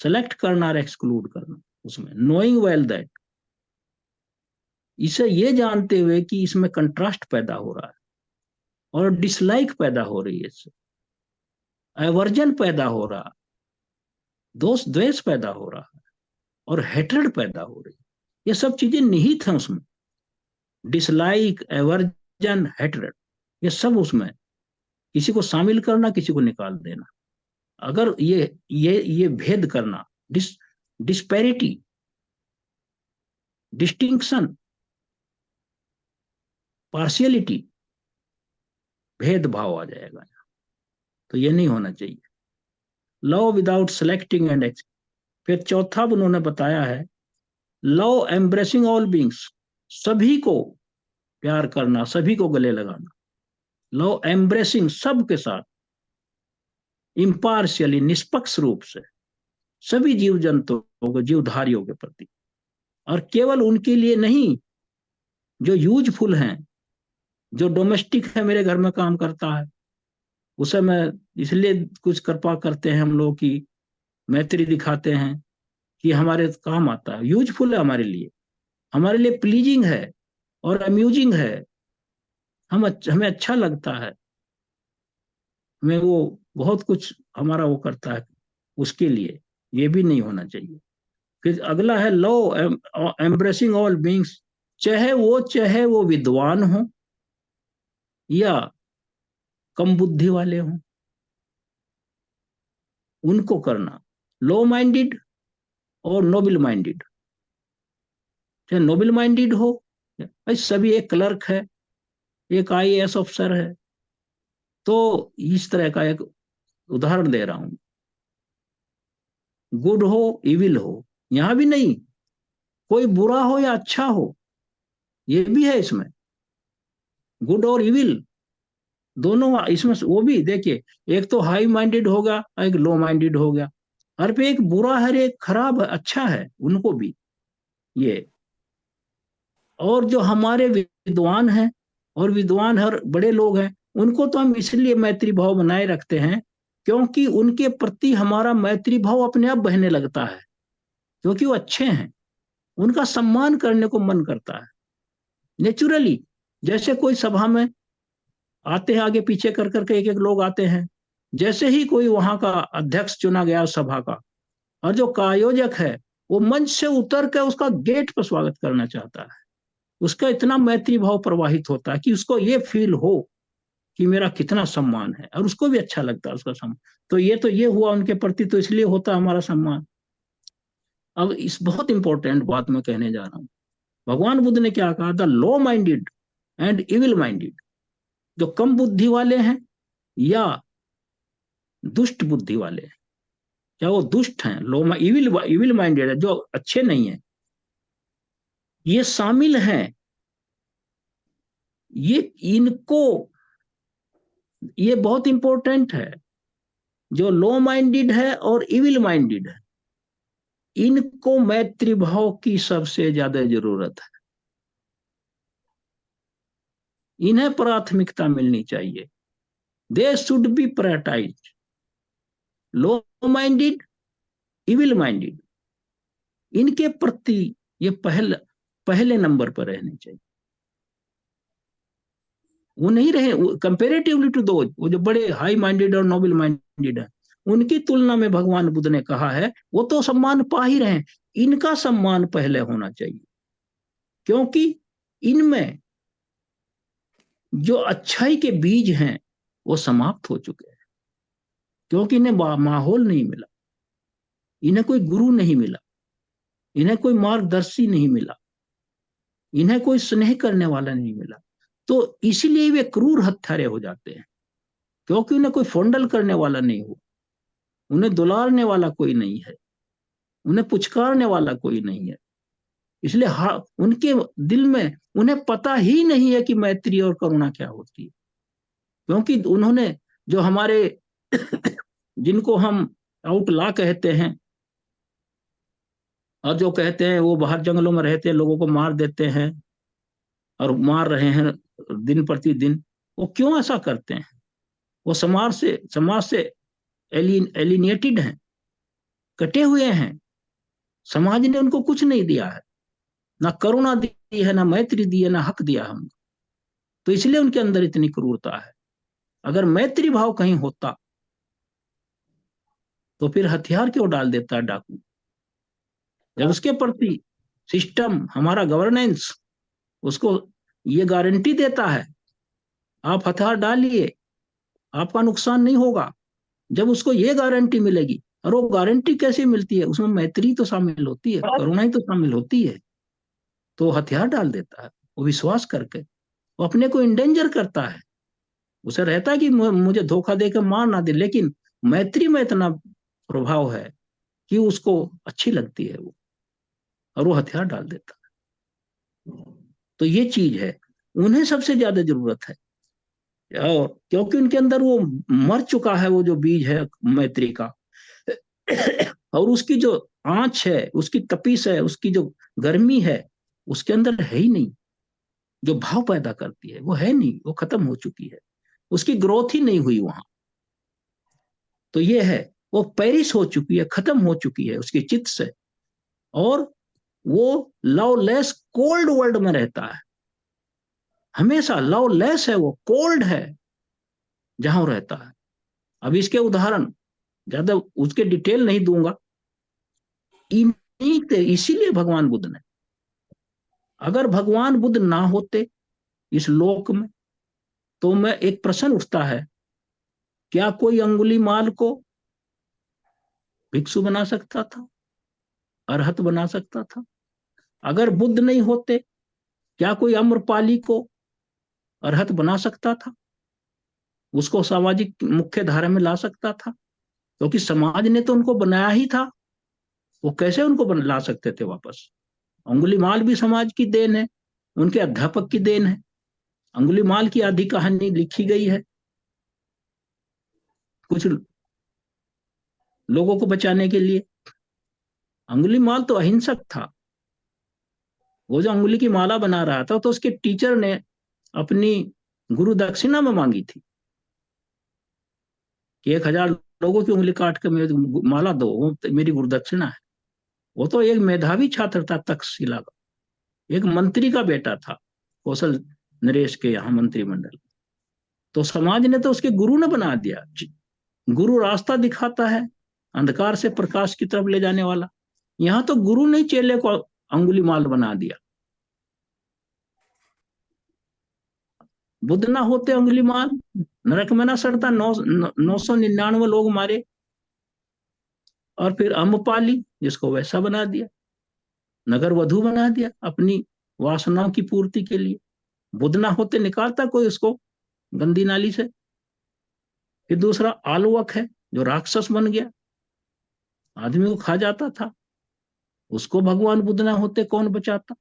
सेलेक्ट करना और एक्सक्लूड करना, उसमें नोइंग वेल दैट, इसे ये जानते हुए कि इसमें कंट्रास्ट पैदा हो रहा है, और डिसलाइक पैदा हो रही है, इससे एवर्जन पैदा हो रहा है, दोष द्वेष पैदा हो रहा है, और हेट्रेड पैदा हो रही है। ये सब चीजें निहित हैं उसमें, डिसलाइक, एवर्जन, हेट्रेड, ये सब उसमें। किसी को शामिल करना, किसी को निकाल देना। अगर ये भेद करना, डिस्पैरिटी, डिस्टिंक्शन, पार्शियलिटी, भेदभाव आ जाएगा, तो ये नहीं होना चाहिए। लव विदाउट सेलेक्टिंग एंड फिर चौथा उन्होंने बताया है, लव एम्ब्रेसिंग ऑल बींग्स, सभी को प्यार करना, सभी को गले लगाना। लव एम्ब्रेसिंग, सब के साथ, इम्पार्शियली, निष्पक्ष रूप से, सभी जीव जंतुओं को, जीवधारियों के प्रति, और केवल उनके लिए नहीं जो यूजफुल हैं, जो डोमेस्टिक है, मेरे घर में काम करता है, उसे मैं इसलिए कुछ कृपा करते हैं हम लोग की, मैत्री दिखाते हैं कि हमारे काम आता है, यूजफुल है हमारे लिए प्लीजिंग है और अम्यूजिंग है, हमें अच्छा लगता है, हमें वो बहुत कुछ हमारा वो करता है उसके लिए, ये भी नहीं होना चाहिए। फिर अगला है लव एम्ब्रेसिंग ऑल बींग्स, चाहे वो विद्वान हो या कम बुद्धि वाले हों, उनको करना। लो माइंडेड और नोबल माइंडेड, चाहे नोबल माइंडेड हो, भाई सभी, एक क्लर्क है, एक आईएएस अफसर है, तो इस तरह का एक उदाहरण दे रहा हूं। गुड हो, इविल हो, यहां भी नहीं, कोई बुरा हो या अच्छा हो, ये भी है इसमें, गुड और इविल दोनों इसमें। वो भी देखिए, एक तो हाई माइंडेड होगा, एक लो माइंडेड हो गया, हर पे एक बुरा है, एक खराब है, अच्छा है, उनको भी ये। और जो हमारे विद्वान हैं, और विद्वान हर बड़े लोग हैं, उनको तो हम इसलिए मैत्री भाव बनाए रखते हैं क्योंकि उनके प्रति हमारा मैत्री भाव अपने आप बहने लगता है, क्योंकि वो अच्छे हैं, उनका सम्मान करने को मन करता है नेचुरली। जैसे कोई सभा में आते हैं, आगे पीछे कर करके एक एक लोग आते हैं, जैसे ही कोई वहां का अध्यक्ष चुना गया उस सभा का, और जो का आयोजक है, वो मंच से उतर कर उसका गेट पर स्वागत करना चाहता है, उसका इतना मैत्री भाव प्रवाहित होता है कि उसको ये फील हो कि मेरा कितना सम्मान है, और उसको भी अच्छा लगता है उसका सम्मान। तो ये हुआ उनके प्रति, तो इसलिए होता है हमारा सम्मान। अब इस बहुत इंपॉर्टेंट बात मैं कहने जा रहा हूं, भगवान बुद्ध ने क्या कहा था, low minded and evil minded, जो कम बुद्धि वाले हैं या दुष्ट बुद्धि वाले हैं, क्या वो दुष्ट हैं, लो इविल इविल माइंडेड है, जो अच्छे नहीं है, ये शामिल हैं, ये इनको, ये बहुत इंपॉर्टेंट है। जो लो माइंडेड है और इविल माइंडेड है, इनको मैत्री भाव की सबसे ज्यादा जरूरत है, इन्हें प्राथमिकता मिलनी चाहिए, they should be prioritize. Low minded, evil minded, इनके प्रति ये पहले नंबर पर रहने चाहिए। वो नहीं रहे कंपेरेटिवली टू दो, वो जो बड़े हाई माइंडेड और नोबल माइंडेड है, उनकी तुलना में भगवान बुद्ध ने कहा है वो तो सम्मान पा ही रहे हैं, इनका सम्मान पहले होना चाहिए, क्योंकि इनमें जो अच्छाई के बीज हैं वो समाप्त हो चुके हैं, क्योंकि इन्हें माहौल नहीं मिला, इन्हें कोई गुरु नहीं मिला, इन्हें कोई मार्गदर्शी नहीं मिला, इन्हें कोई स्नेह करने वाला नहीं मिला, तो इसीलिए वे क्रूर हत्यारे हो जाते हैं, क्योंकि उन्हें कोई फॉन्डल करने वाला नहीं हो, उन्हें दुलारने वाला कोई नहीं है, उन्हें पुचकारने वाला कोई नहीं है। इसलिए उनके दिल में उन्हें पता ही नहीं है कि मैत्री और करुणा क्या होती है, क्योंकि उन्होंने जो हमारे जिनको हम आउटला कहते हैं, और जो कहते हैं वो बाहर जंगलों में रहते हैं, लोगों को मार देते हैं और मार रहे हैं दिन प्रतिदिन, वो क्यों ऐसा करते हैं? वो समाज से एलिनेटेड हैं, कटे हुए हैं, समाज ने उनको कुछ नहीं दिया है, ना करुणा दी है, ना मैत्री दी है, ना हक दिया है उनको, तो इसलिए उनके अंदर इतनी क्रूरता है। अगर मैत्री भाव कहीं होता तो फिर हथियार क्यों डाल देता है डाकू? जब उसके प्रति सिस्टम, हमारा गवर्नेंस उसको ये गारंटी देता है, आप हथियार डालिए, आपका नुकसान नहीं होगा, जब उसको ये गारंटी मिलेगी, और वो गारंटी कैसे मिलती है, उसमें मैत्री तो शामिल होती है, करुणा ही तो शामिल होती है, तो वो हथियार डाल देता है, वो विश्वास करके वो अपने को इंडेंजर करता है। उसे रहता है कि मुझे धोखा देकर मार ना दे, लेकिन मैत्री में इतना प्रभाव है कि उसको अच्छी लगती है वो, और वो हथियार डाल देता है। तो ये चीज है, उन्हें सबसे ज्यादा जरूरत है, और क्योंकि उनके अंदर वो मर चुका है, वो जो बीज है मैत्री का, और उसकी जो आंच है, उसकी तपिश है, उसकी जो गर्मी है, उसके अंदर है ही नहीं। जो भाव पैदा करती है वो है नहीं, वो खत्म हो चुकी है, उसकी ग्रोथ ही नहीं हुई वहां। तो ये है, वो पेरिस हो चुकी है, खत्म हो चुकी है उसकी चित्त से, और वो लवलेस कोल्ड वर्ल्ड में रहता है, हमेशा लवलेस है, वो कोल्ड है जहां वो रहता है। अब इसके उदाहरण ज्यादा उसके डिटेल नहीं दूंगा, इसीलिए भगवान बुद्ध ने, अगर भगवान बुद्ध ना होते इस लोक में, तो मैं एक प्रश्न उठता है, क्या कोई अंगुली माल को भिक्षु बना सकता था, अरहत बना सकता था? अगर बुद्ध नहीं होते, क्या कोई अम्रपाली को अरहत बना सकता था, उसको सामाजिक मुख्य धारा में ला सकता था? क्योंकि समाज ने तो उनको बनाया ही था, वो कैसे उनको ला सकते थे वापस? अंगुलीमाल भी समाज की देन है, उनके अध्यापक की देन है। अंगुलीमाल की आधी कहानी लिखी गई है कुछ लोगों को बचाने के लिए। अंगुलीमाल तो अहिंसक था, वो जो अंगुली की माला बना रहा था, तो उसके टीचर ने अपनी गुरु दक्षिणा में मांगी थी कि 1,000 लोगों की उंगली काट के मेरी माला दो, वो मेरी गुरु दक्षिणा है। वो तो एक मेधावी छात्र था तक्षशिला का, एक मंत्री का बेटा था, कौशल नरेश के यहाँ मंत्रिमंडल। तो समाज ने तो उसके गुरु ने बना दिया। गुरु रास्ता दिखाता है, अंधकार से प्रकाश की तरफ ले जाने वाला। यहाँ तो गुरु ने चेले को अंगुली माल बना दिया। बुद्ध ना होते अंगुली माल नरक में ना सड़ता, 999 लोग मारे, और फिर अम्रपाली जिसको वैसा बना दिया, नगर वधु बना दिया अपनी वासनाओं की पूर्ति के लिए। बुद्ध ना होते निकालता कोई उसको गंदी नाली से। फिर दूसरा आलवक है, जो राक्षस बन गया, आदमी को खा जाता था, उसको भगवान बुद्ध ना होते कौन बचाता?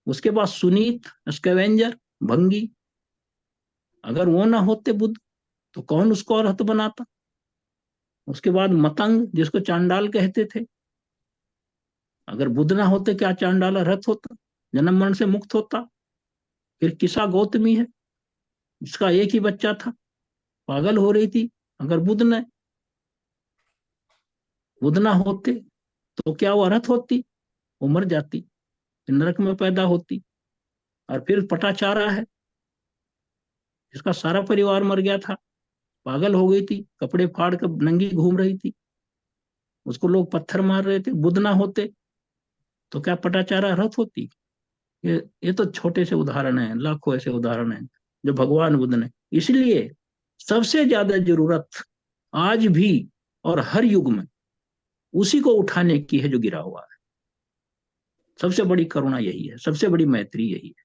उसके बाद सुनीत स्कैवेंजर, भंगी, अगर वो ना होते बुद्ध, तो कौन उसको अरहत बनाता? उसके बाद मतंग, जिसको चांडाल कहते थे, अगर बुद्ध ना होते क्या चांडाल अरहत होता, जन्म मरण से मुक्त होता? फिर किसा गौतमी है, जिसका एक ही बच्चा था, पागल हो रही थी, अगर बुद्ध ना होते तो क्या वो अरहत होती? वो मर जाती, नरक में पैदा होती। और फिर पटाचारा है, जिसका सारा परिवार मर गया था, पागल हो गई थी, कपड़े फाड़ कर नंगी घूम रही थी, उसको लोग पत्थर मार रहे थे। बुद्ध ना होते तो क्या पटाचारा रथ होती? ये तो छोटे से उदाहरण हैं, लाखों ऐसे उदाहरण हैं जो भगवान बुद्ध ने। इसलिए सबसे ज्यादा जरूरत आज भी और हर युग में उसी को उठाने की है जो गिरा हुआ है। सबसे बड़ी करुणा यही है, सबसे बड़ी मैत्री यही है,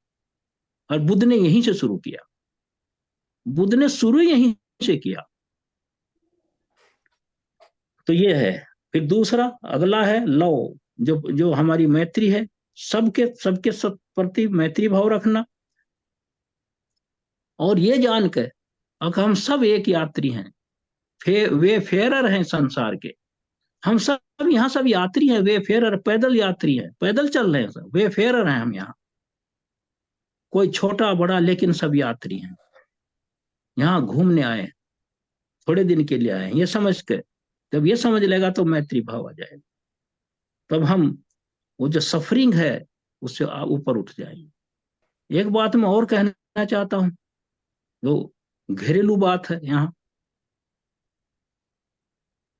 और बुद्ध ने यहीं से शुरू किया, बुद्ध ने शुरू यहीं से किया। तो ये है। फिर दूसरा अगला है लव, जो जो हमारी मैत्री है, सबके सबके सब प्रति मैत्री भाव रखना, और ये जान के अब हम सब एक यात्री हैं, वे फेरर हैं संसार के। हम सब यहाँ सब यात्री हैं, वे फेरर, पैदल यात्री हैं, पैदल चल रहे हैं सब, वे फेरर हैं हम यहाँ। कोई छोटा बड़ा, लेकिन सब यात्री हैं, यहाँ घूमने आए, थोड़े दिन के लिए आए, ये समझ के जब ये समझ लेगा तो मैत्री भाव आ जाएगा, तब हम वो जो सफरिंग है उससे ऊपर उठ जाएंगे। एक बात मैं और कहना चाहता हूँ, जो घरेलू बात है यहाँ,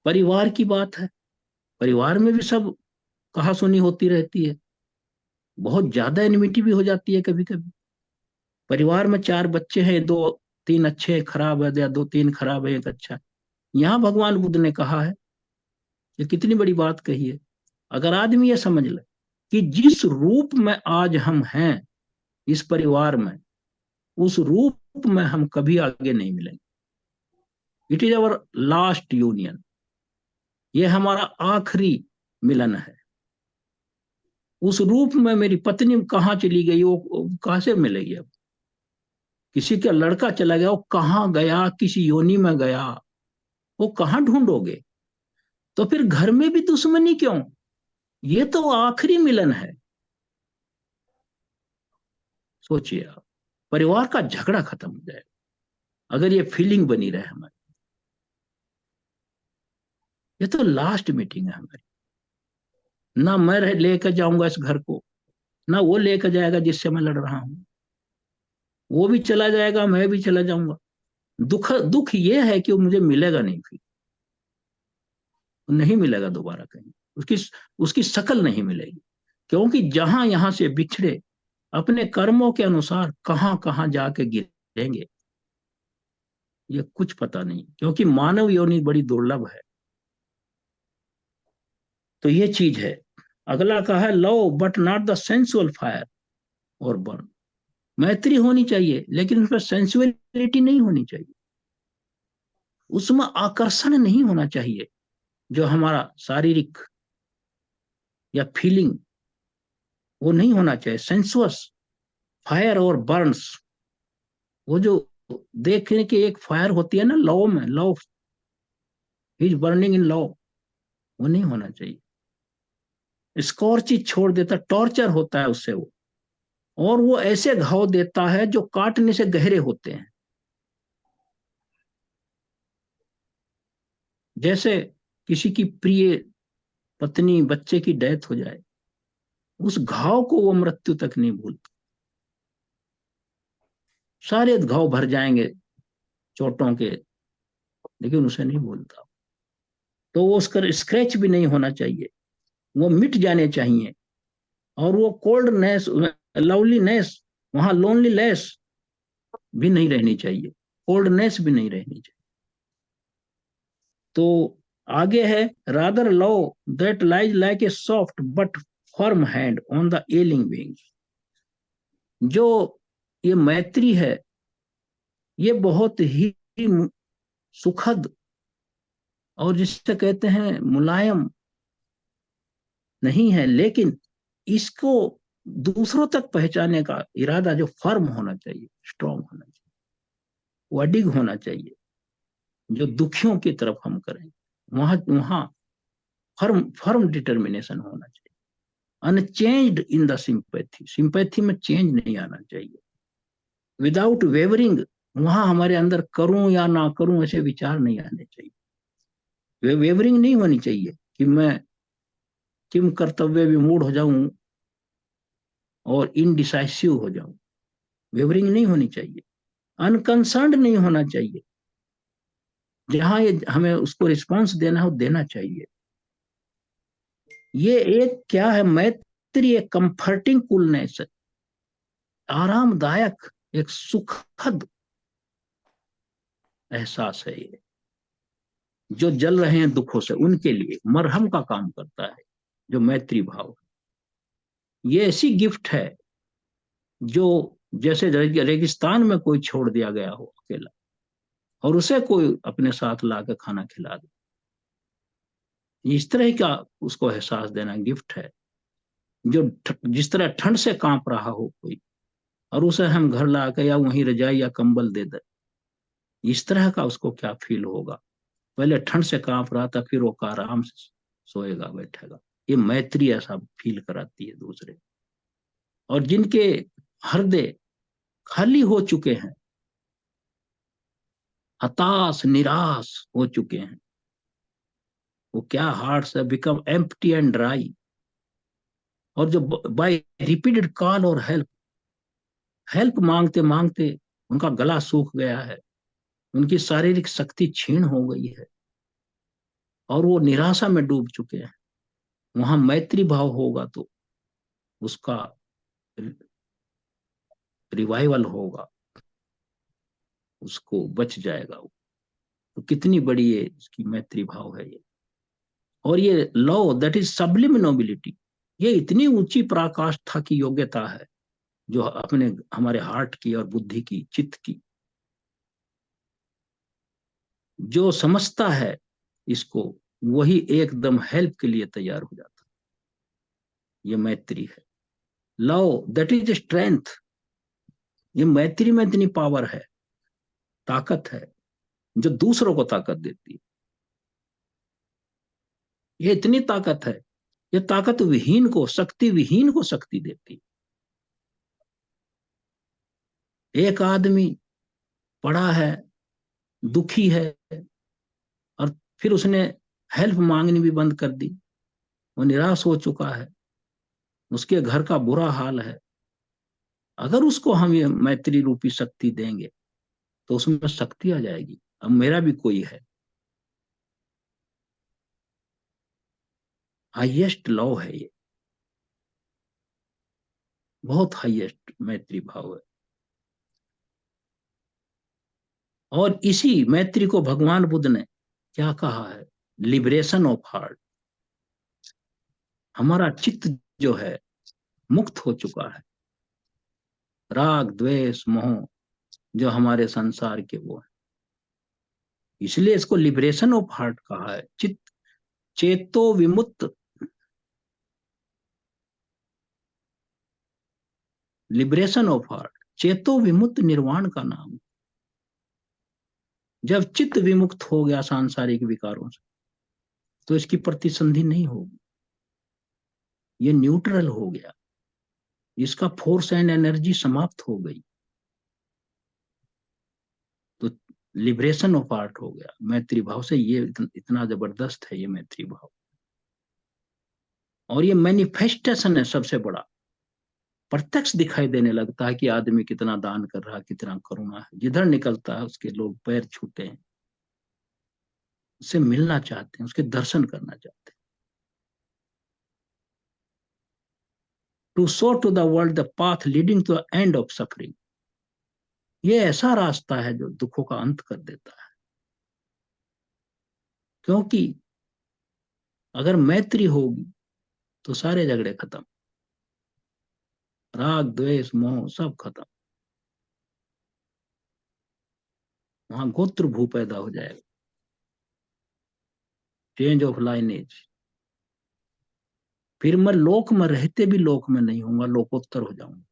परिवार की बात है। परिवार में भी सब कहा सुनी होती रहती है, बहुत ज्यादा एनिमिटी भी हो जाती है कभी कभी। परिवार में 4 बच्चे हैं, 2 3 अच्छे खराब है, या 2 3 खराब है, एक अच्छा है। यहाँ भगवान बुद्ध ने कहा है, ये कितनी बड़ी बात कही है। अगर आदमी ये समझ ले कि जिस रूप में आज हम हैं इस परिवार में, उस रूप में हम कभी आगे नहीं मिलेंगे। It is our last union, ये हमारा आखिरी मिलन है। उस रूप में मेरी पत्नी कहाँ चली गई, वो कहाँ से मिलेगी अब। किसी का लड़का चला गया, वो कहाँ गया, किसी योनि में गया, वो कहाँ ढूंढोगे। तो फिर घर में भी दुश्मनी क्यों, ये तो आखिरी मिलन है। सोचिए आप, परिवार का झगड़ा खत्म हो जाए अगर ये फीलिंग बनी रहे हमारी। ये तो लास्ट मीटिंग है हमारी। ना मैं लेकर जाऊंगा इस घर को, ना वो लेकर जाएगा जिससे मैं लड़ रहा हूं। वो भी चला जाएगा, मैं भी चला जाऊंगा। दुख दुख ये है कि वो मुझे मिलेगा नहीं, फिर नहीं मिलेगा दोबारा कहीं। उसकी उसकी शक्ल नहीं मिलेगी। क्योंकि जहां यहां से बिछड़े, अपने कर्मों के अनुसार कहां कहां जाके गिरेंगे, ये कुछ पता नहीं। क्योंकि मानव योनि बड़ी दुर्लभ है। तो ये चीज है। अगला कहा है, love but not the sensual fire और बर्न। मैत्री होनी चाहिए लेकिन उसमें सेंसुअलिटी नहीं होनी चाहिए। उसमें आकर्षण नहीं होना चाहिए, जो हमारा शारीरिक या फीलिंग, वो नहीं होना चाहिए सेंसुअस। फायर और बर्न्स, वो जो देखने की एक फायर होती है ना लव में, love is burning in love, वो नहीं होना चाहिए। स्कॉर्च छोड़ देता, टॉर्चर होता है उससे वो। और वो ऐसे घाव देता है जो काटने से गहरे होते हैं। जैसे किसी की प्रिय पत्नी बच्चे की डेथ हो जाए, उस घाव को वो मृत्यु तक नहीं भूलता। सारे घाव भर जाएंगे चोटों के, लेकिन उसे नहीं भूलता। तो वो उसका स्क्रैच भी नहीं होना चाहिए, वो मिट जाने चाहिए। और वो कोल्डनेस, लवलीनेस, वहां लोनलीनेस भी नहीं रहनी चाहिए, कोल्डनेस भी नहीं रहनी चाहिए। तो आगे है, rather love that lies like a soft but firm hand on the ailing wings. जो ये मैत्री है, ये बहुत ही सुखद और जिससे कहते हैं मुलायम नहीं है, लेकिन इसको दूसरों तक पहुंचाने का इरादा जो फर्म होना चाहिए, स्ट्रांग होना चाहिए, वो अडिग होना चाहिए। जो दुखियों की तरफ हम करें, वहां वहां फर्म फर्म डिटर्मिनेशन होना चाहिए। Unchanged in the sympathy, sympathy में चेंज नहीं आना चाहिए। विदाउट वेवरिंग, वहां हमारे अंदर करूं या ना करूं ऐसे विचार नहीं आने चाहिए। वेवरिंग नहीं होनी चाहिए कि मैं किम कर्तव्य विमूढ़ हो जाऊं और इनडिसाइसिव हो जाऊं। वेवरिंग नहीं होनी चाहिए। अनकंसर्न्ड नहीं होना चाहिए, जहां ये हमें उसको रिस्पॉन्स देना हो देना चाहिए। ये एक क्या है, मैत्री एक कंफर्टिंग कूलनेस, आरामदायक, एक सुखद एहसास है ये। जो जल रहे हैं दुखों से उनके लिए मरहम का काम करता है जो मैत्री भाव। ये ऐसी गिफ्ट है जो, जैसे रेगिस्तान में कोई छोड़ दिया गया हो अकेला, और उसे कोई अपने साथ लाकर खाना खिला दे, इस तरह का उसको एहसास देना गिफ्ट है। जो जिस तरह ठंड से कांप रहा हो कोई, और उसे हम घर लाकर या वहीं रजाई या कंबल दे दे, इस तरह का उसको क्या फील होगा। पहले ठंड से कांप रहा था, फिर वो आराम से सोएगा बैठेगा। ये मैत्री ऐसा फील कराती है दूसरे। और जिनके हृदय खाली हो चुके हैं, हताश निराश हो चुके हैं, वो क्या हार्ट्स है बिकम एम्प्टी एंड ड्राई। और जो बाय रिपीटेड कॉल और हेल्प, हेल्प मांगते मांगते उनका गला सूख गया है, उनकी शारीरिक शक्ति क्षीण हो गई है, और वो निराशा में डूब चुके हैं, वहां मैत्री भाव होगा तो उसका रिवाइवल होगा, उसको बच जाएगा वो। तो कितनी बड़ी ये इसकी मैत्री भाव है ये। और ये लव दैट इज सब्लिम नोबिलिटी, ये इतनी ऊंची पराकाष्ठा की योग्यता है जो अपने हमारे हार्ट की और बुद्धि की, चित्त की, जो समझता है इसको वही एकदम हेल्प के लिए तैयार हो जाता है। ये मैत्री है। लव दैट इज स्ट्रेंथ, ये मैत्री में इतनी पावर है, ताकत है, जो दूसरों को ताकत देती है। ये इतनी ताकत है, ये ताकत विहीन को, शक्ति विहीन को शक्ति देती है। एक आदमी पड़ा है, दुखी है, और फिर उसने हेल्प मांगनी भी बंद कर दी, वो निराश हो चुका है, उसके घर का बुरा हाल है। अगर उसको हम ये मैत्री रूपी शक्ति देंगे तो उसमें शक्ति आ जाएगी, अब मेरा भी कोई है। हाईएस्ट लव है ये, बहुत हाईएस्ट मैत्री भाव है। और इसी मैत्री को भगवान बुद्ध ने क्या कहा है, लिबरेशन ऑफ हार्ट। हमारा चित्त जो है मुक्त हो चुका है, राग द्वेष मोह जो हमारे संसार के वो है, इसलिए इसको लिबरेशन ऑफ हार्ट कहा है। चित्त चेतो विमुक्त, लिबरेशन ऑफ हार्ट, चेतो विमुक्त निर्वाण का नाम। जब चित्त विमुक्त हो गया सांसारिक विकारों से तो इसकी प्रतिसंधि नहीं होगी, ये न्यूट्रल हो गया, इसका फोर्स एंड एनर्जी समाप्त हो गई, तो लिबरेशन ऑफ हार्ट हो गया मैत्री भाव से। ये इतना जबरदस्त है ये मैत्री भाव, और ये मैनिफेस्टेशन है सबसे बड़ा। प्रत्यक्ष दिखाई देने लगता है कि आदमी कितना दान कर रहा है, कितना करुणा है, जिधर निकलता है उसके लोग पैर छूते हैं, उससे मिलना चाहते हैं, उसके दर्शन करना चाहते हैं। To show to the world the path leading to the end of suffering, ये ऐसा रास्ता है जो दुखों का अंत कर देता है। क्योंकि अगर मैत्री होगी तो सारे झगड़े खत्म, राग द्वेष मोह सब खत्म, वहां गोत्र भू पैदा हो जाएगा, चेंज ऑफ लाइनेज। फिर मैं लोक में रहते भी लोक में नहीं होऊंगा, लोकोत्तर हो जाऊंगा।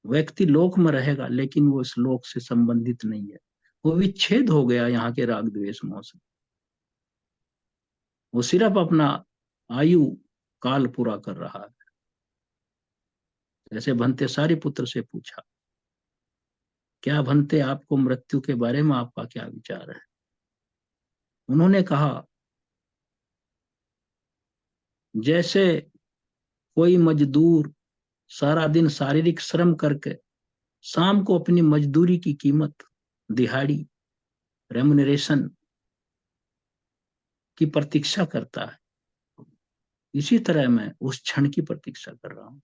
व्यक्ति लोक में रहेगा लेकिन वो इस लोक से संबंधित नहीं है, वो विच्छेद हो गया यहाँ के राग द्वेष मोह से। वो सिर्फ अपना आयु काल पूरा कर रहा है। जैसे भंते सारी पुत्र से पूछा, क्या भंते आपको मृत्यु के बारे में आपका क्या विचार है? उन्होंने कहा, जैसे कोई मजदूर सारा दिन शारीरिक श्रम करके शाम को अपनी मजदूरी की कीमत, दिहाड़ी, रेमुनरेशन की प्रतीक्षा करता है, इसी तरह मैं उस क्षण की प्रतीक्षा कर रहा हूं।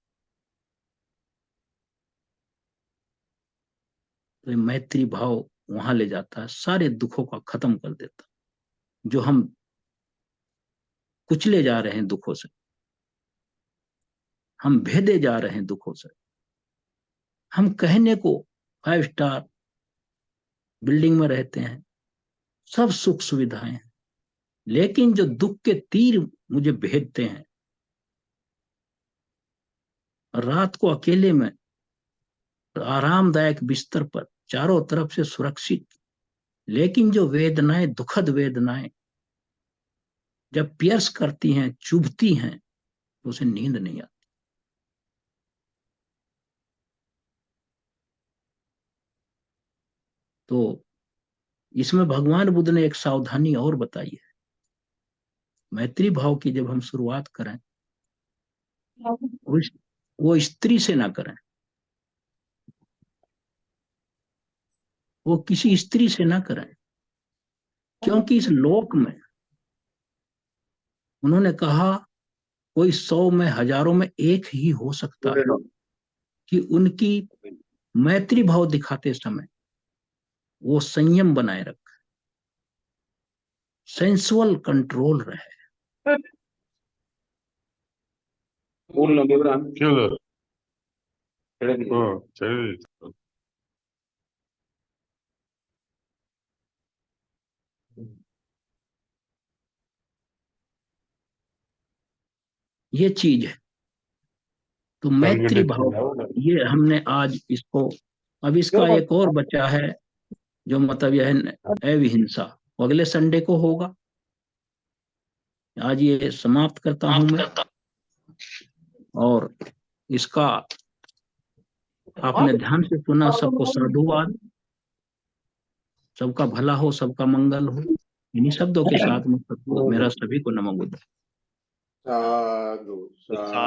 तो मैत्री भाव वहां ले जाता है, सारे दुखों का खत्म कर देता, जो हम कुचले जा रहे हैं दुखों से, हम भेदे जा रहे हैं दुखों से। हम कहने को 5 स्टार बिल्डिंग में रहते हैं, सब सुख सुविधाएं हैं, लेकिन जो दुख के तीर मुझे भेदते हैं, रात को अकेले में आरामदायक बिस्तर पर चारों तरफ से सुरक्षित, लेकिन जो वेदनाएं, दुखद वेदनाएं जब पियर्स करती हैं, चुभती हैं, तो उसे नींद नहीं आती। तो इसमें भगवान बुद्ध ने एक सावधानी और बताई है। मैत्री भाव की जब हम शुरुआत करें, वो स्त्री से ना करें, वो किसी स्त्री से ना करें, क्योंकि इस लोक में उन्होंने कहा कोई 100 में, हजारों में एक ही हो सकता है कि उनकी मैत्री भाव दिखाते समय वो संयम बनाए रखे, सेंसुअल कंट्रोल रहे। क्यों सही। ये चीज है। तो मैत्री भाव, ये हमने आज इसको, अब इसका एक और बचा है जो मतलब यह है अहिंसा, अगले संडे को होगा। आज ये समाप्त करता हूं मैं, और इसका आपने ध्यान से सुना, सबको साधुवाद, सबका भला हो, सबका मंगल हो। इन्हीं शब्दों के साथ में मेरा सभी को नमो बुद्ध। साधु साधु।